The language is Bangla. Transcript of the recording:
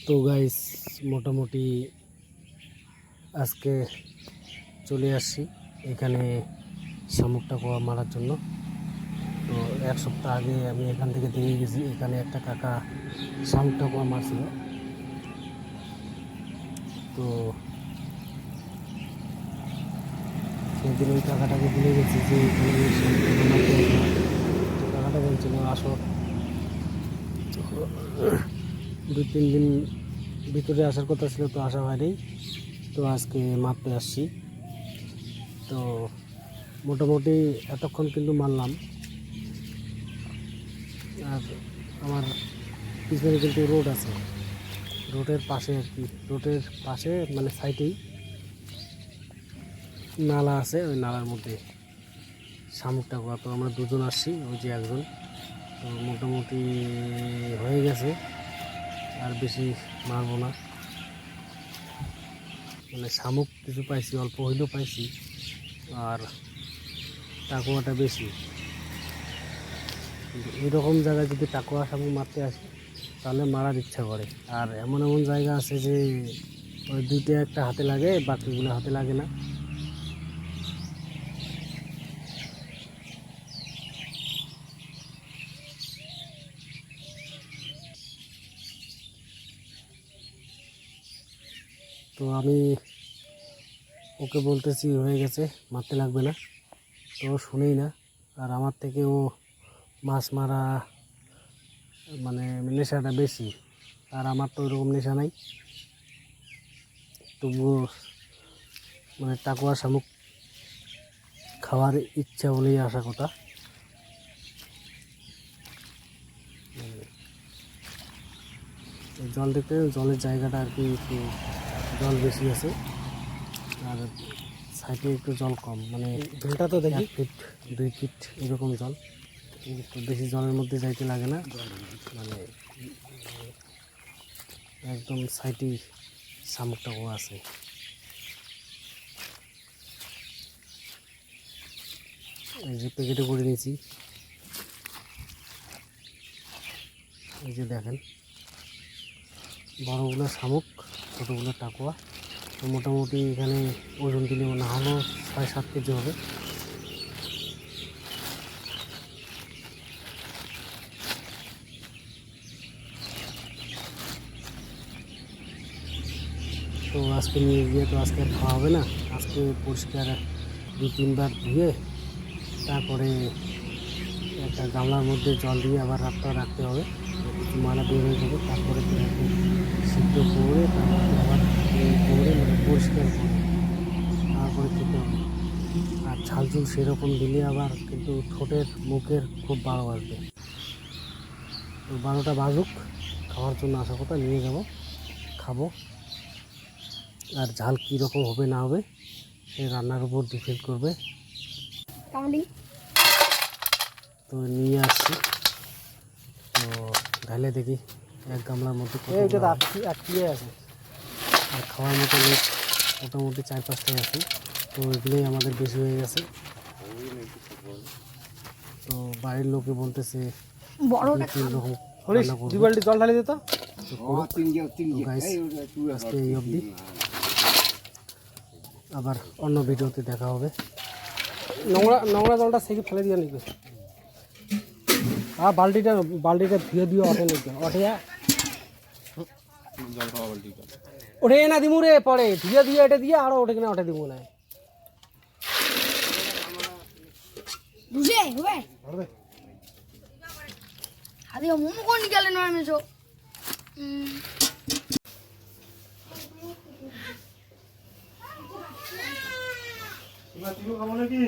তো গাইস মোটামুটি আজকে চলে আসছি এখানে শামুকটা কোয়া মারার জন্য। তো এক সপ্তাহ আগে আমি এখান থেকে দিয়ে গেছি, এখানে একটা কাকা শামুকটা কোয়া মারছিল। তো সেদিন ওই কাকাটাকে ভুলে গেছি যে এখানে শামুকটা মারতে আসলাম। তো কাকাটা বলছিল আসো, 2-3 দিন ভিতরে আসার কথা ছিল, তো আসা হয়নি। তো আজকে মারতে আসছি। তো মোটামুটি এতক্ষণ কিন্তু মারলাম। আর আমার পিছনে কিন্তু রোড আছে, রোডের পাশে আর কি, রোডের পাশে মানে সাইডেই নালা আছে, ওই নালার মধ্যে শামুকটা কোয়া। তো আমরা দুজন আসছি, ওই যে একজন। তো মোটামুটি হয়ে গেছে, আর বেশি মারবো না। মানে শামুক কিছু পাইছি, অল্প হইলেও পাইছি, আর টাকুয়াটা বেশি। কিন্তু এরকম জায়গায় যদি টাকুয়া শামুক মারতে আসে তাহলে মারার ইচ্ছা করে। আর এমন এমন জায়গা আছে যে ওই দুইটা একটা হাতে লাগে, বাকিগুলো হাতে লাগে না। তো আমি ওকে বলতেছি হয়ে গেছে, মারতে লাগবে না, তো ও শুনেই না। আর আমার থেকে ও মাছ মারা মানে নেশাটা বেশি, আর আমার তো ওইরকম নেশা নাই। তবুও মানে টাকুয়া শামুক খাওয়ার ইচ্ছা বলেই আসা কথা। জল দেখতে, জলের জায়গাটা আর কি একটু জল বেশি আছে, আর সাইডে একটু জল কম, মানে ঢেলটা তো দেখি 1 ফিট 2 ফিট এরকম জল। তো বেশি জলের মধ্যে যাইতে লাগে না, মানে একদম সাইডেই শামুকটা ও আছে। এই যে প্যাকেটে করে নিয়েছি, এই যে দেখেন, বড়গুলো শামুক, ছোটোগুলো টাকুয়া। তো মোটামুটি এখানে ওজন দিলে না হলেও 6-7 কেজি হবে। তো আজকে নিয়ে গিয়ে তো আজকে আর খাওয়া হবে না, আজকে পরিষ্কার 2-3 বার ধুয়ে তারপরে একটা গামলার মধ্যে জল দিয়ে আবার রাখতে হবে, কিছু ময়লা বের হয়ে যাবে। তারপরে সিদ্ধ করে তারপরে আবার করে মানে পরিষ্কার করে তারপরে খেতে হবে। আর ঝালঝুল সেরকম দিলে আবার কিন্তু ঠোঁটের মুখের খুব 12 বাজবে। তো 12টা বাজুক, খাওয়ার জন্য আসা কথা, নিয়ে যাব, খাবো। আর ঝাল কীরকম হবে না হবে সে রান্নার উপর ডিপেন্ড করবে। তো নিয়ে আসছি, তো ঢালে দেখি এক গামলার মধ্যে আছে। আর খাওয়ার মতো লোক মোটামুটি 4-5টাই আছে, তো এগুলোই আমাদের বেশি হয়ে গেছে। তো বাড়ির লোকে বলতেছে 2-3 রকম জল ঢালি দিত। আজকে এই অবধি, আবার অন্য ভিডিওতে দেখা হবে। নোংরা জলটা সেকে ফেলে দিয়ে নিবে। আর বালতিটা ধুয়ে দিয়ে অটে নিবে, ওঠে না দিমু রে, পরে ধুয়ে এটা দিয়ে আরো ওঠে কিনা ওঠে দিমু না। খাবো নাকি?